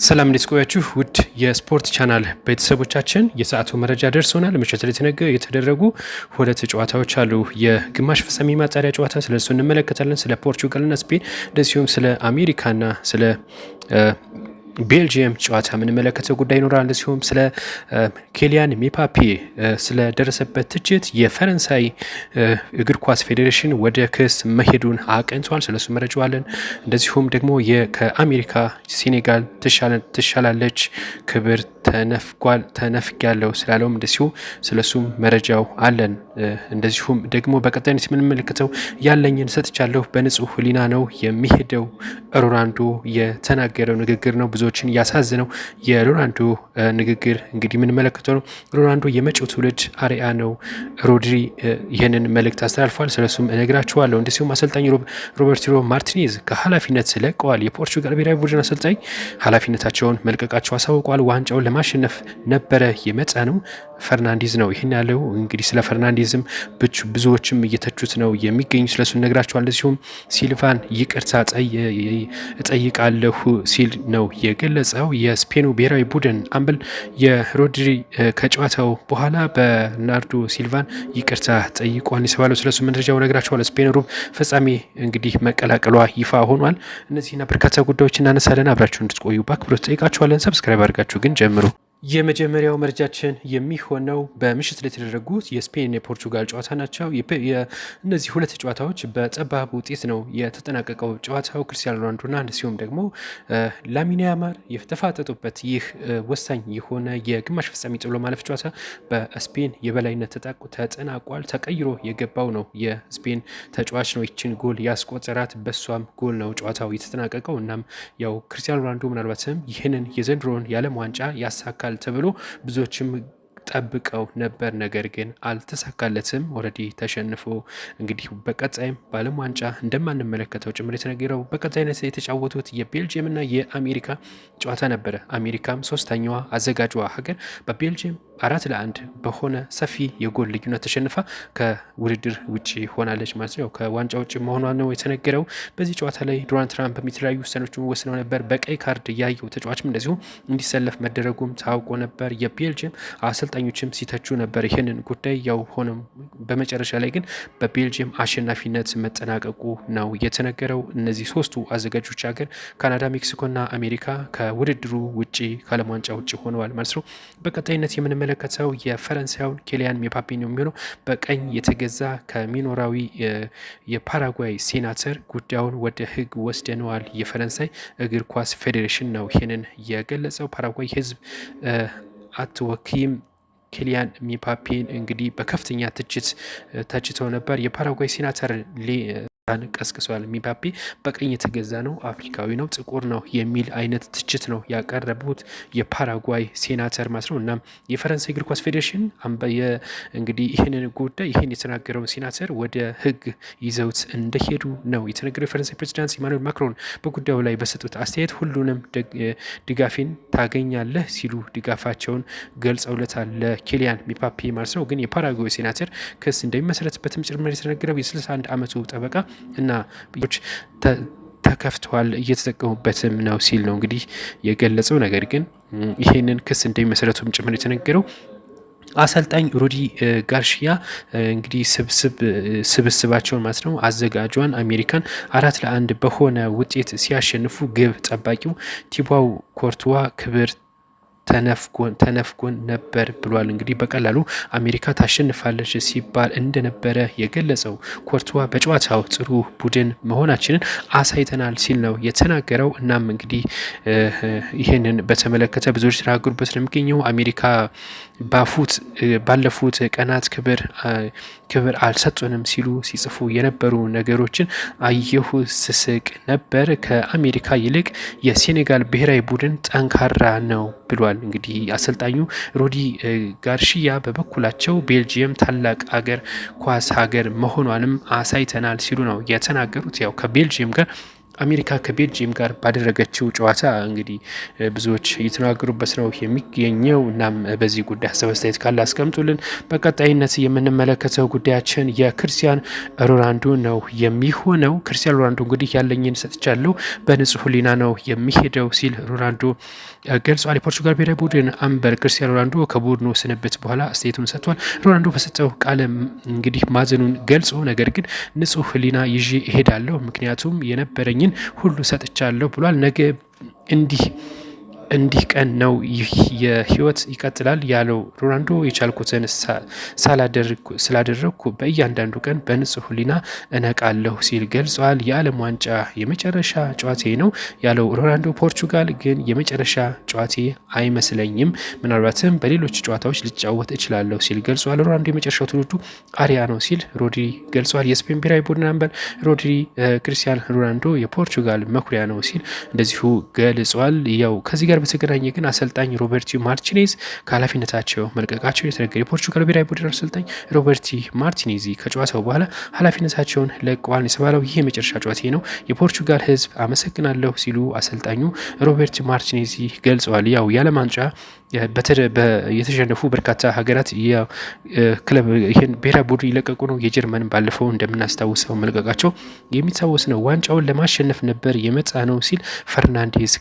ሰላም እንዴት ቆያችሁ? ውድ የስፖርት ቻናል ቤተሰቦቻችን የሰዓቱ መረጃ ደርሶናል። ምሽት ላይ የተደረጉ ሁለት ጨዋታዎች አሉ። የግማሽ ፍጻሜ ማጣሪያ ጨዋታ ስለሱ እንመለከታለን። ስለ ፖርቹጋልና ስፔን እንደዚሁም ስለ አሜሪካና ስለ ቤልጅየም ጨዋታ የምንመለከተው ጉዳይ ይኖራል። እንደዚሁም ስለ ኬሊያን ሚፓፔ ስለደረሰበት ትችት የፈረንሳይ እግር ኳስ ፌዴሬሽን ወደ ክስ መሄዱን አቅንቷል። ስለሱ መረጃዋለን። እንደዚሁም ደግሞ ከአሜሪካ ሴኔጋል ትሻላለች ክብር ተነፍጊያለሁ ስላለውም እንደዚሁ ስለሱም መረጃው አለን። እንደዚሁም ደግሞ በቀጣይነት የምንመለከተው ያለኝን ሰጥቻለሁ በንጹህ ሕሊና ነው የሚሄደው ሮናልዶ የተናገረው ንግግር ነው። ብዙዎችን ያሳዝነው የሮናልዶ ንግግር እንግዲህ የምንመለከተው ነው። ሮናልዶ የመጪው ትውልድ አርአያ ነው። ሮድሪ ይህንን መልእክት አስተላልፏል። ስለሱም እነግራችኋለሁ። እንደዚሁም አሰልጣኝ ሮበርቶ ማርቲኔዝ ከኃላፊነት ለቀዋል። የፖርቹጋል ብሔራዊ ቡድን አሰልጣኝ ኃላፊነታቸውን መልቀቃቸው አሳውቀዋል። ዋንጫውን ለማሸነፍ ነበረ የመጣ ነው ፈርናንዴዝ ነው ይህን ያለው። እንግዲህ ስለ ፈርናንዴዝም ብዙዎችም እየተቹት ነው የሚገኙ። ስለሱ እነግራቸዋል። እንደዚሁም ሲልቫን ይቅርታ እጠይቃለሁ ሲል ነው የገለጸው። የስፔኑ ብሔራዊ ቡድን አምበል የሮድሪ ከጨዋታው በኋላ በበርናርዶ ሲልቫን ይቅርታ ጠይቋል የተባለው። ስለሱ መረጃው እነግራቸዋለሁ። ስፔን ሩብ ፍጻሜ እንግዲህ መቀላቀሏ ይፋ ሆኗል። እነዚህና በርካታ ጉዳዮች እናነሳለን። አብራችሁ እንድትቆዩ በአክብሮት ጠይቃችኋለን። ሰብስክራይብ አድርጋችሁ ግን ጀምሩ። የመጀመሪያው መረጃችን የሚሆነው በምሽት ላይ የተደረጉት የስፔን የፖርቹጋል ጨዋታ ናቸው። እነዚህ ሁለት ጨዋታዎች በጠባብ ውጤት ነው የተጠናቀቀው። ጨዋታው ክርስቲያኖ ሮናልዶና እንደዚሁም ደግሞ ላሚን ያማል የተፋጠጡበት ይህ ወሳኝ የሆነ የግማሽ ፍጻሜ ጥሎ ማለፍ ጨዋታ በስፔን የበላይነት ተጠናቋል። ተቀይሮ የገባው ነው የስፔን ተጫዋች ነው ይችን ጎል ያስቆጠራት፣ በሷም ጎል ነው ጨዋታው የተጠናቀቀው። እናም ያው ክርስቲያኖ ሮናልዶ ምናልባትም ይህንን የዘንድሮን የዓለም ዋንጫ ያሳካል ተብሎ ብዙዎችም ጠብቀው ነበር። ነገር ግን አልተሳካለትም። ኦልሬዲ ተሸንፎ እንግዲህ በቀጣይም በዓለም ዋንጫ እንደማንመለከተው ጭምር የተነገረው። በቀጣይነት የተጫወቱት የቤልጅየም እና የአሜሪካ ጨዋታ ነበረ። አሜሪካም ሶስተኛዋ አዘጋጇ ሀገር በቤልጅየም 4-1 በሆነ ሰፊ የጎል ልዩነት ተሸንፋ ከውድድር ውጭ ሆናለች ማለት ነው። ከዋንጫ ውጭ መሆኗ ነው የተነገረው። በዚህ ጨዋታ ላይ ዶናልድ ትራምፕ በሚተለያዩ ውሳኔዎች ወስነው ነበር። በቀይ ካርድ ያየው ተጫዋችም እንደዚሁ እንዲሰለፍ መደረጉም ታውቆ ነበር። የቤልጅየም አሰልጣኞችም ሲተቹ ነበር ይህንን ጉዳይ። ያው ሆኖም በመጨረሻ ላይ ግን በቤልጅየም አሸናፊነት መጠናቀቁ ነው የተነገረው። እነዚህ ሶስቱ አዘጋጆች ሀገር ካናዳ፣ ሜክሲኮና አሜሪካ ከውድድሩ ውጭ ከዓለም ዋንጫ ውጭ ሆነዋል ማለት ነው። በቀጣይነት የምንመለከተው የፈረንሳዩን ኬሊያን ሚፓፔ ነው የሚሆነው። በቀኝ የተገዛ ከሚኖራዊ የፓራጓይ ሴናተር ጉዳዩን ወደ ሕግ ወስደነዋል። የፈረንሳይ እግር ኳስ ፌዴሬሽን ነው ይህንን የገለጸው። ፓራጓይ ሕዝብ አትወክይም ኬሊያን ሚፓፔን እንግዲህ በከፍተኛ ትችት ተችተው ነበር። የፓራጓይ ሴናተር ቀስቅሷል። ሚፓፔ በቀኝ የተገዛ ነው፣ አፍሪካዊ ነው፣ ጥቁር ነው የሚል አይነት ትችት ነው ያቀረቡት የፓራጓይ ሴናተር ማለት ነው። እናም የፈረንሳይ እግር ኳስ ፌዴሬሽን እንግዲህ ይህንን ጉዳይ ይህን የተናገረውን ሴናተር ወደ ሕግ ይዘውት እንደሄዱ ነው የተነገረው። የፈረንሳይ ፕሬዚዳንት ኢማኑኤል ማክሮን በጉዳዩ ላይ በሰጡት አስተያየት ሁሉንም ድጋፌን ታገኛለህ ሲሉ ድጋፋቸውን ገልጸውለታል ለኬሊያን ሚፓፔ ማለት ነው። ግን የፓራጓይ ሴናተር ክስ እንደሚመሰረትበትም ጭምር የተነገረው የ61 ዓመቱ ጠበቃ እና ተከፍተዋል እየተጠቀሙበትም ነው ሲል ነው እንግዲህ የገለጸው። ነገር ግን ይሄንን ክስ እንደሚመሰረቱም ጭምር የተነገረው አሰልጣኝ ሩዲ ጋርሺያ እንግዲህ ስብስባቸውን ማለት ነው አዘጋጇን አሜሪካን 4-1 በሆነ ውጤት ሲያሸንፉ ግብ ጠባቂው ቲቧው ኮርቱዋ ክብር ተነፍጎን ነበር ብሏል። እንግዲህ በቀላሉ አሜሪካ ታሸንፋለች ሲባል እንደነበረ የገለጸው ኮርቱዋ በጨዋታው ጥሩ ቡድን መሆናችንን አሳይተናል ሲል ነው የተናገረው። እናም እንግዲህ ይህንን በተመለከተ ብዙዎች ተናገሩበት ነው የሚገኘው። አሜሪካ ባለፉት ቀናት ክብር አልሰጡንም ሲሉ ሲጽፉ የነበሩ ነገሮችን አየሁ፣ ስስቅ ነበር። ከአሜሪካ ይልቅ የሴኔጋል ብሔራዊ ቡድን ጠንካራ ነው ብሏል። እንግዲህ አሰልጣኙ ሩዲ ጋርሺያ በበኩላቸው ቤልጅየም ታላቅ ኳስ ሀገር መሆኗንም አሳይተናል ሲሉ ነው የተናገሩት። ያው ከቤልጅየም ጋር አሜሪካ ከቤልጅየም ጋር ባደረገችው ጨዋታ እንግዲህ ብዙዎች እየተነጋገሩበት ነው የሚገኘው። እናም በዚህ ጉዳይ ሀሳብ አስተያየት ካለ አስቀምጡልን። በቀጣይነት የምንመለከተው ጉዳያችን የክርስቲያን ሮናልዶ ነው የሚሆነው። ክርስቲያን ሮናልዶ እንግዲህ ያለኝን ሰጥቻለሁ፣ በንጹህ ሕሊና ነው የሚሄደው ሲል ሮናልዶ ገልጿል። የፖርቹጋል ብሔራዊ ቡድን አምበል ክርስቲያን ሮናልዶ ከቡድኑ ስንብት በኋላ አስተያየቱን ሰጥቷል። ሮናልዶ በሰጠው ቃለ እንግዲህ ማዘኑን ገልጾ ነገር ግን ንጹህ ሕሊና ይዤ እሄዳለሁ ምክንያቱም የነበረኝን ሁሉ ሰጥቻለሁ ብሏል። ነገ እንዲህ ቀን ነው፣ ይህ የህይወት ይቀጥላል ያለው ሮናልዶ የቻልኩትን ስላደረግኩ በእያንዳንዱ ቀን በንጹህ ሕሊና እነቃለሁ ሲል ገልጿል። የዓለም ዋንጫ የመጨረሻ ጨዋቴ ነው ያለው ሮናልዶ ፖርቹጋል ግን የመጨረሻ ጨዋቴ አይመስለኝም፣ ምናልባትም በሌሎች ጨዋታዎች ልጫወት እችላለሁ ሲል ገልጿል። ሮናልዶ የመጨረሻው ትውልዱ አሪያ ነው ሲል ሮድሪ ገልጿል። የስፔን ብሔራዊ ቡድን አምበል ሮድሪ ክርስቲያን ሮናልዶ የፖርቹጋል መኩሪያ ነው ሲል እንደዚሁ ገልጿል። ያው ከዚህ ጋር በተገናኘ ግን አሰልጣኝ ሮበርቲ ማርቲኔዝ ከኃላፊነታቸው መልቀቃቸው የተነገረ። የፖርቹጋል ብሔራዊ ቡድን አሰልጣኝ ሮበርቲ ማርቲኔዝ ከጨዋታው በኋላ ኃላፊነታቸውን ለቀዋል የተባለው ይህ የመጨረሻ ጨዋታ ነው፣ የፖርቹጋል ሕዝብ አመሰግናለሁ ሲሉ አሰልጣኙ ሮበርቲ ማርቲኔዝ ገልጸዋል። ያው የዓለም ዋንጫ የተሸነፉ በርካታ ሀገራት ክለብ ይህን ብሔራዊ ቡድን ይለቀቁ ነው። የጀርመን ባለፈው እንደምናስታውሰው መልቀቃቸው የሚታወስ ነው። ዋንጫውን ለማሸነፍ ነበር የመጣ ነው ሲል ፈርናንዴዝ